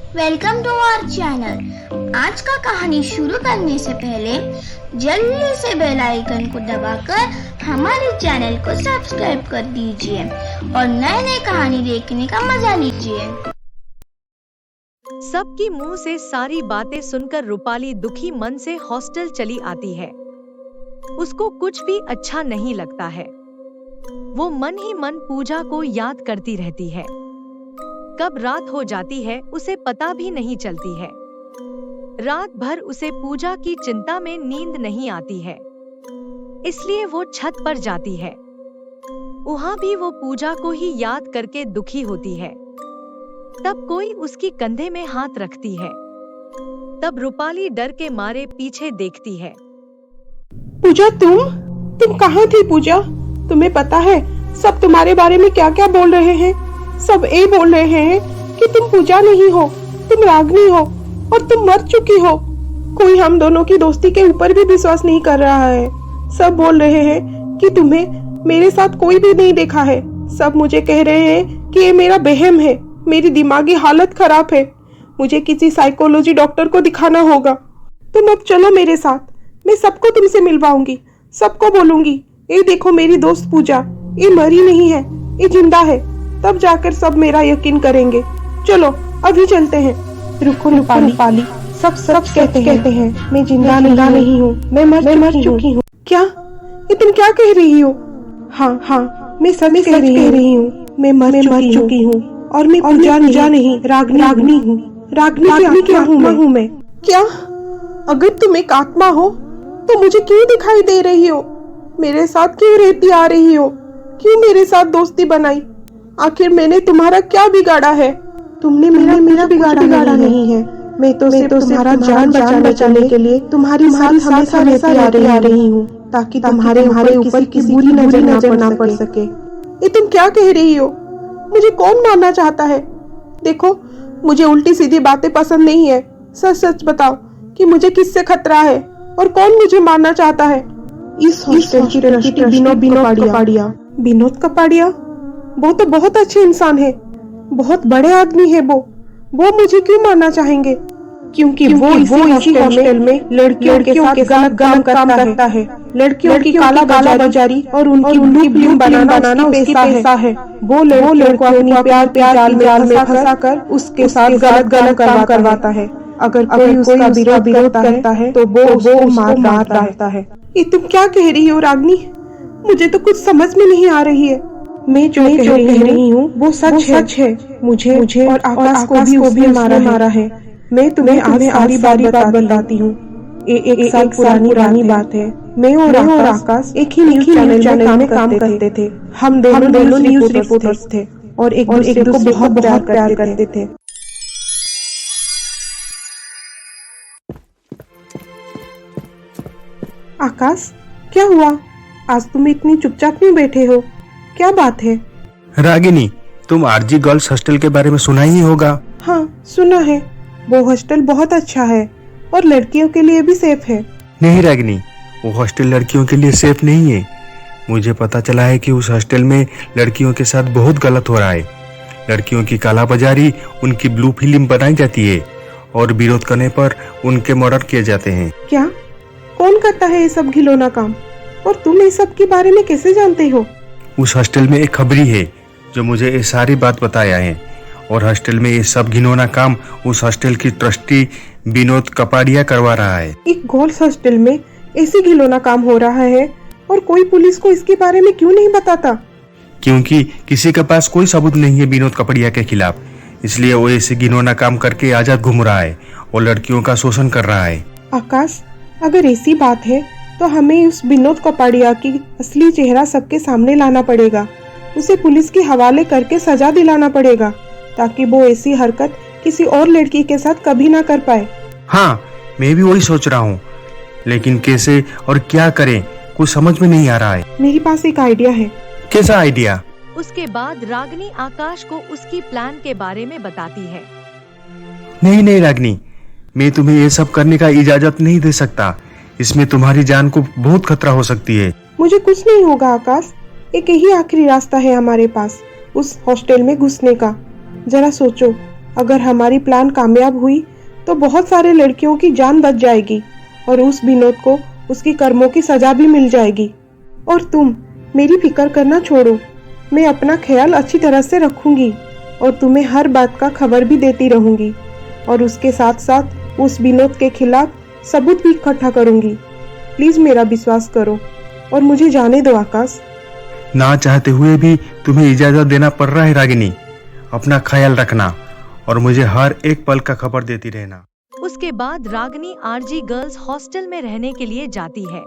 Welcome to our channel. आज का कहानी शुरू करने से पहले जल्दी से बेल आइकन को दबाकर हमारे चैनल को सब्सक्राइब कर दीजिए और नए नए कहानी देखने का मजा लीजिए। सबकी मुंह से सारी बातें सुनकर रूपाली दुखी मन से हॉस्टल चली आती है। उसको कुछ भी अच्छा नहीं लगता है। वो मन ही मन पूजा को याद करती रहती है। कब रात हो जाती है उसे पता भी नहीं चलती है। रात भर उसे पूजा की चिंता में नींद नहीं आती है, इसलिए वो छत पर जाती है। वहाँ भी वो पूजा को ही याद करके दुखी होती है। तब कोई उसकी कंधे में हाथ रखती है। तब रूपाली डर के मारे पीछे देखती है। पूजा, तुम कहाँ थी पूजा? तुम्हें पता है सब तुम्हारे बारे में क्या क्या बोल रहे हैं? सब ये बोल रहे हैं कि तुम पूजा नहीं हो, तुम रागिनी हो और तुम मर चुकी हो। कोई हम दोनों की दोस्ती के ऊपर भी विश्वास नहीं कर रहा है। सब बोल रहे हैं कि तुम्हें मेरे साथ कोई भी नहीं देखा है। सब मुझे कह रहे हैं कि ये मेरा वहम है, मेरी दिमागी हालत खराब है, मुझे किसी साइकोलॉजी डॉक्टर को दिखाना होगा। तुम अब चलो मेरे साथ, मैं सबको तुमसे मिलवाऊंगी, सबको बोलूंगी ये देखो मेरी दोस्त पूजा, ये मरी नहीं है, ये जिंदा है। तब जाकर सब मेरा यकीन करेंगे। चलो अभी चलते हैं। रुको रूपाली, सब कहते हैं मैं जिंदा नहीं हूँ, मैं मर चुकी हूँ। क्या ये तुम क्या कह रही हो? हाँ, मैं सच कह रही हूँ, मैं मर चुकी हूँ और मैं पूजा नहीं रागिनी हूँ। रागिनी क्या हूँ मैं? क्या? अगर तुम एक आत्मा हो तो मुझे क्यों दिखाई दे रही हो? मेरे साथ क्यों रहती आ रही हो? क्यों मेरे साथ दोस्ती बनाई? आखिर मैंने तुम्हारा क्या बिगाड़ा है? तुमने मेरा बिगाड़ा नहीं है। मैं तो सिर्फ तुम्हारा जान बचाने के लिए तुम्हारी साथ हमेशा रहती आ रही हूँ, ताकि तुम्हारे ऊपर किसी बुरी नजर ना पड़ सके। ये तुम क्या कह रही हो? मुझे कौन मारना चाहता है? देखो, मुझे उल्टी सीधी बातें पसंद नहीं है। सच बताओ कि मुझे किससे खतरा है और कौन मुझे मारना चाहता है? इस हॉस्टल की ट्रस्टी विनोद कपाड़िया। वो तो बहुत अच्छे इंसान है, बहुत बड़े आदमी है। वो मुझे क्यों मारना चाहेंगे? क्योंकि वो इसी हॉस्टल में लड़कियों के साथ गलत काम करता है। लड़कियों की काला बाजारी और उनकी फिल्म बनाना उसकी पेशा है। वो लड़कियों को अपनी प्यार जाल में फंसाकर उसके साथ गलत काम करवाता है। अगर कोई उसका विरोध करता है तो वो मार डालता है। ये तुम क्या कह रही हो रागिनी? मुझे तो कुछ समझ में नहीं आ रही है। मैं जो कह रही हूँ वो सच है। मुझे और आकाश को भी मारा है। मैं तुम्हें आज सारी बात बताती हूँ। एक साल पुरानी बात है। मैं और आकाश एक ही न्यूज़ चैनल में काम करते थे। हम दोनों न्यूज़ रिपोर्टर्स थे और एक दूसरे को बहुत प्यार करते थे। आकाश, क्या हुआ? आज तुम इतनी चुपचाप क्यों बैठे हो? क्या बात है? रागिनी, तुम आरजी गर्ल्स हॉस्टल के बारे में सुना ही होगा। हाँ, सुना है। वो हॉस्टल बहुत अच्छा है और लड़कियों के लिए भी सेफ है। नहीं रागिनी, वो हॉस्टल लड़कियों के लिए सेफ नहीं है। मुझे पता चला है कि उस हॉस्टल में लड़कियों के साथ बहुत गलत हो रहा है। लड़कियों की काला बाजारी, उनकी ब्लू फिल्म बनाई जाती है और विरोध करने पर उनके मर्डर किए जाते हैं। क्या? कौन करता है ये सब घिनौना काम? और तुम इस सब के बारे में कैसे जानते हो? उस हॉस्टल में एक खबरी है जो मुझे ये सारी बात बताया है और हॉस्टल में ये सब घिनौना काम उस हॉस्टल की ट्रस्टी विनोद कपाड़िया करवा रहा है। एक गर्ल्स हॉस्टल में ऐसी घिनौना काम हो रहा है और कोई पुलिस को इसके बारे में क्यों नहीं बताता? क्योंकि किसी के पास कोई सबूत नहीं है विनोद कपाड़िया के खिलाफ, इसलिए वो ऐसे घिनौना काम करके आजाद घूम रहा है और लड़कियों का शोषण कर रहा है। आकाश, अगर ऐसी बात है तो हमें उस विनोद कपाड़िया की असली चेहरा सबके सामने लाना पड़ेगा। उसे पुलिस के हवाले करके सजा दिलाना पड़ेगा ताकि वो ऐसी हरकत किसी और लड़की के साथ कभी ना कर पाए। हाँ, मैं भी वही सोच रहा हूँ, लेकिन कैसे और क्या करें कुछ समझ में नहीं आ रहा है। मेरे पास एक आइडिया है। कैसा आइडिया? उसके बाद रागिनी आकाश को उसकी प्लान के बारे में बताती है। नहीं रागिनी, मैं तुम्हें ये सब करने का इजाजत नहीं दे सकता। इसमें तुम्हारी जान को बहुत खतरा हो सकती है। मुझे कुछ नहीं होगा आकाश, एक यही आखिरी रास्ता है हमारे पास उस हॉस्टल में घुसने का। जरा सोचो, अगर हमारी प्लान कामयाब हुई तो बहुत सारे लड़कियों की जान बच जाएगी और उस विनोद को उसकी कर्मों की सजा भी मिल जाएगी। और तुम मेरी फिक्र करना छोड़ो, मैं अपना ख्याल अच्छी तरह से रखूंगी और तुम्हें हर बात का खबर भी देती रहूंगी और उसके साथ साथ उस विनोद के खिलाफ सबूत भी इकट्ठा करूंगी। प्लीज मेरा विश्वास करो और मुझे जाने दो आकाश। ना चाहते हुए भी तुम्हें इजाजत देना पड़ रहा है रागिनी। अपना ख्याल रखना और मुझे हर एक पल का खबर देती रहना। उसके बाद रागिनी आरजी गर्ल्स हॉस्टल में रहने के लिए जाती है।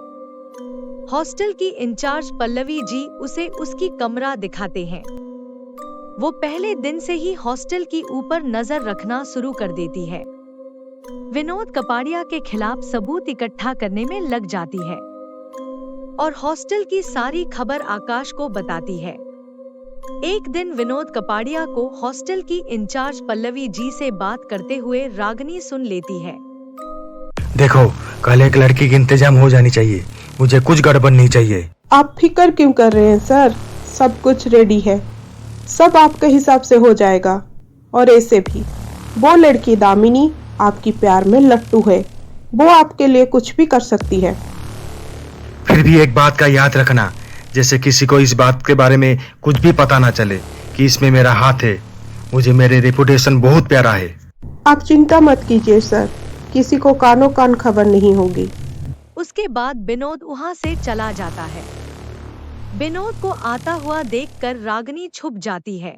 हॉस्टल की इंचार्ज पल्लवी जी उसे उसकी कमरा दिखाते हैं। वो पहले दिन से ही हॉस्टल की ऊपर नजर रखना शुरू कर देती है। विनोद कपाड़िया के खिलाफ सबूत इकट्ठा करने में लग जाती है और हॉस्टल की सारी खबर आकाश को बताती है। एक दिन विनोद कपाड़िया को हॉस्टल की इंचार्ज पल्लवी जी से बात करते हुए रागिनी सुन लेती है। देखो, कल एक लड़की की इंतजाम हो जानी चाहिए, मुझे कुछ गड़बड़ नहीं चाहिए। आप फिक्र क्यों कर रहे हैं सर, सब कुछ रेडी है, सब आपके हिसाब से हो जाएगा। और ऐसे भी वो लड़की दामिनी आपकी प्यार में लट्टू है, वो आपके लिए कुछ भी कर सकती है। फिर भी एक बात का याद रखना, जैसे किसी को इस बात के बारे में कुछ भी पता ना चले कि इसमें मेरा हाथ है। मुझे मेरे रेपुटेशन बहुत प्यारा है। आप चिंता मत कीजिए सर, किसी को कानो कान खबर नहीं होगी। उसके बाद विनोद वहाँ से चला जाता है। विनोद को आता हुआ देखकर रागिनी छुप जाती है।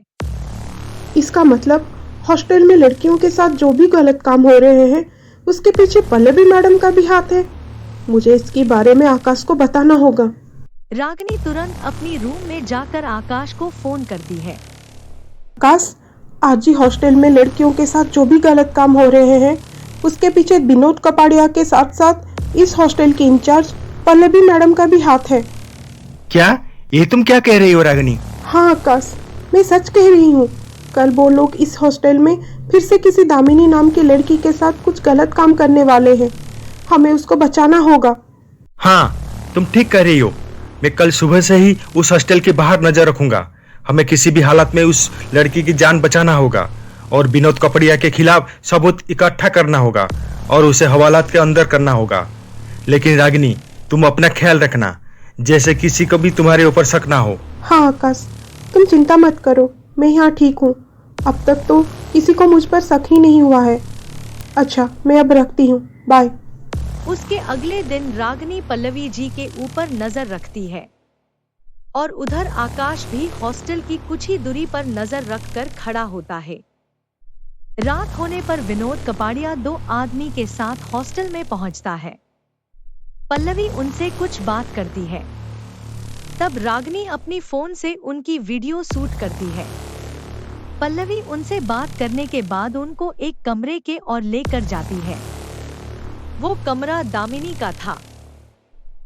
इसका मतलब हॉस्टल में लड़कियों के साथ जो भी गलत काम हो रहे हैं उसके पीछे पल्लवी मैडम का भी हाथ है। मुझे इसके बारे में आकाश को बताना होगा। रागिनी तुरंत अपनी रूम में जाकर आकाश को फोन करती है। आकाश, आज ही हॉस्टल में लड़कियों के साथ जो भी गलत काम हो रहे हैं उसके पीछे विनोद कपाड़िया के साथ साथ इस हॉस्टल की इंचार्ज पल्लवी मैडम का भी हाथ है। क्या? ये तुम क्या कह रही हो रागिनी? हाँ आकाश, मैं सच कह रही हूँ। कल वो लोग इस हॉस्टल में फिर से किसी दामिनी नाम की लड़की के साथ कुछ गलत काम करने वाले हैं। हमें उसको बचाना होगा। हाँ, तुम ठीक कह रही हो। मैं कल सुबह से ही उस हॉस्टल के बाहर नजर रखूंगा। हमें किसी भी हालत में उस लड़की की जान बचाना होगा और विनोद कपड़िया के खिलाफ सबूत इकट्ठा करना होगा और उसे हवालात के अंदर करना होगा। लेकिन रागिनी, तुम अपना ख्याल रखना, जैसे किसी को भी तुम्हारे ऊपर शक ना हो। हाँ आकाश, तुम चिंता मत करो, मैं यहाँ ठीक हूँ। अब तक तो किसी को मुझ पर शक ही नहीं हुआ है। अच्छा, मैं अब रखती हूँ, बाय। उसके अगले दिन रागिनी पल्लवी जी के ऊपर नजर रखती है और उधर आकाश भी हॉस्टल की कुछ ही दूरी पर नजर रखकर खड़ा होता है। रात होने पर विनोद कपाड़िया 2 आदमी के साथ हॉस्टल में पहुंचता है। पल्लवी उनसे कुछ बात करती है। तब रागिनी अपनी फोन से उनकी वीडियो शूट करती है। पल्लवी उनसे बात करने के बाद उनको एक कमरे के और लेकर जाती है। वो कमरा दामिनी का था।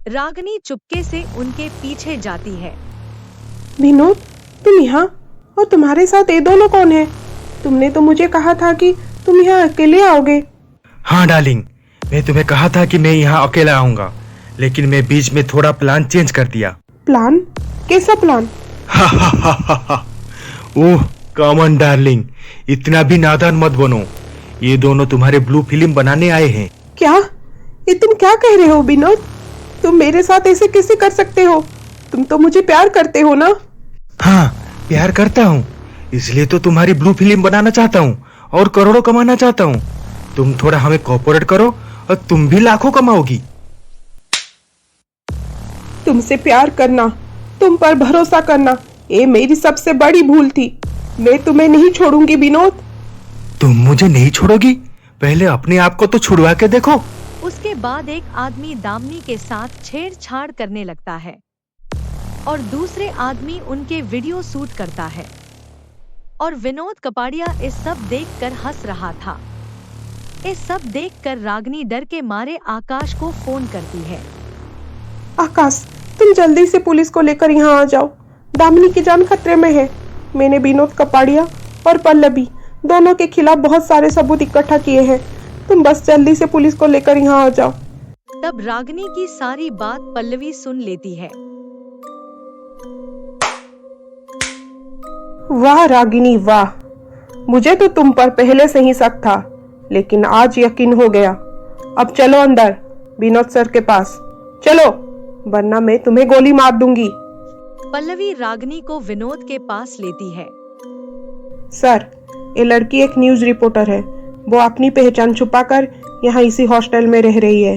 रागिनी चुपके से उनके पीछे जाती है। विनोद, तुम यहाँ, और तुम्हारे साथ ये दोनों कौन है? तुमने तो मुझे कहा था कि तुम यहाँ अकेले आओगे। हाँ डार्लिंग, मैं तुम्हें कहा था कि मैं यहाँ अकेला आऊंगा, लेकिन मैं बीच में थोड़ा प्लान चेंज कर दिया। प्लान? कैसा प्लान? ओह कॉमन डार्लिंग, इतना भी नादान मत बनो। ये दोनों तुम्हारे ब्लू फिल्म बनाने आए हैं। क्या? ये तुम क्या कह रहे हो विनोद? तुम मेरे साथ ऐसे कैसे कर सकते हो? तुम तो मुझे प्यार करते हो ना? हाँ, प्यार करता हूँ, इसलिए तो तुम्हारी ब्लू फिल्म बनाना चाहता हूँ और करोड़ों कमाना चाहता हूँ। तुम थोड़ा हमें कोऑपरेट करो और तुम भी लाखों कमाओगी। तुमसे प्यार करना, तुम पर भरोसा करना, ये मेरी सबसे बड़ी भूल थी। मैं तुम्हें नहीं छोड़ूंगी विनोद। तुम मुझे नहीं छोड़ोगी? पहले अपने आप को तो छुड़वा के देखो। उसके बाद एक आदमी दामिनी के साथ छेड़छाड़ करने लगता है और दूसरे आदमी उनके वीडियो शूट करता है और विनोद कपाड़िया इस सब देखकर हंस रहा था। इस सब देखकर रागिनी डर के मारे आकाश को फोन करती है। आकाश, तुम जल्दी से पुलिस को लेकर यहाँ आ जाओ। दामिनी की जान खतरे में है। मैंने विनोद कपाड़िया और पल्लवी दोनों के खिलाफ बहुत सारे सबूत इकट्ठा किए हैं। तुम बस जल्दी से पुलिस को लेकर यहाँ आ जाओ। तब रागिनी की सारी बात पल्लवी सुन लेती है। वाह रागिनी वाह, मुझे तो तुम पर पहले से ही शक था, लेकिन आज यकीन हो गया। अब चलो अंदर विनोद सर के पास, चलो, वरना मैं तुम्हें गोली मार दूंगी। पल्लवी रागिनी को विनोद के पास लेती है। सर, ये लड़की एक न्यूज रिपोर्टर है। वो अपनी पहचान छुपाकर यहाँ इसी हॉस्टल में रह रही है,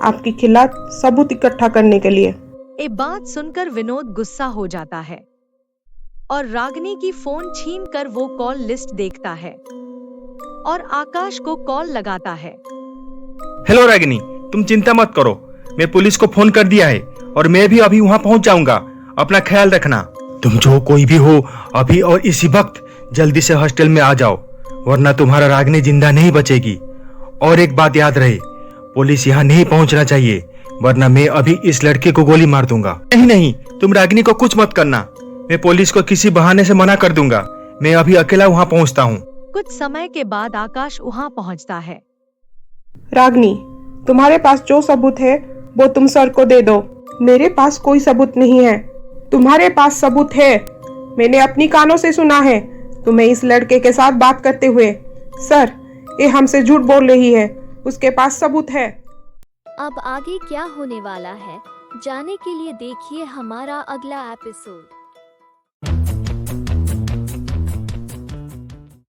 आपके खिलाफ सबूत इकट्ठा करने के लिए। ये बात सुनकर विनोद गुस्सा हो जाता है और रागिनी की फोन छीनकर वो कॉल लिस्ट देखता है और आकाश को कॉल लगाता है। हेलो रागिनी, तुम चिंता मत करो, मैं पुलिस को फोन कर दिया है और मैं भी अभी वहां पहुंच जाऊंगा। अपना ख्याल रखना। तुम जो कोई भी हो, अभी और इसी वक्त जल्दी से हॉस्टल में आ जाओ, वरना तुम्हारा रागिनी जिंदा नहीं बचेगी। और एक बात याद रहे, पुलिस यहाँ नहीं पहुंचना चाहिए, वरना मैं अभी इस लड़के को गोली मार दूंगा। नहीं, तुम रागिनी को कुछ मत करना, मैं पुलिस को किसी बहाने से मना कर दूंगा। मैं अभी अकेला वहाँ पहुँचता हूँ। कुछ समय के बाद आकाश वहाँ पहुँचता है। रागिनी, तुम्हारे पास जो सबूत है वो तुम सर को दे दो। मेरे पास कोई सबूत नहीं है। तुम्हारे पास सबूत है, मैंने अपनी कानों से सुना है तुम्हें इस लड़के के साथ बात करते हुए। सर, ये हमसे झूठ बोल रही है, उसके पास सबूत है। अब आगे क्या होने वाला है, जानने के लिए देखिए हमारा अगला एपिसोड।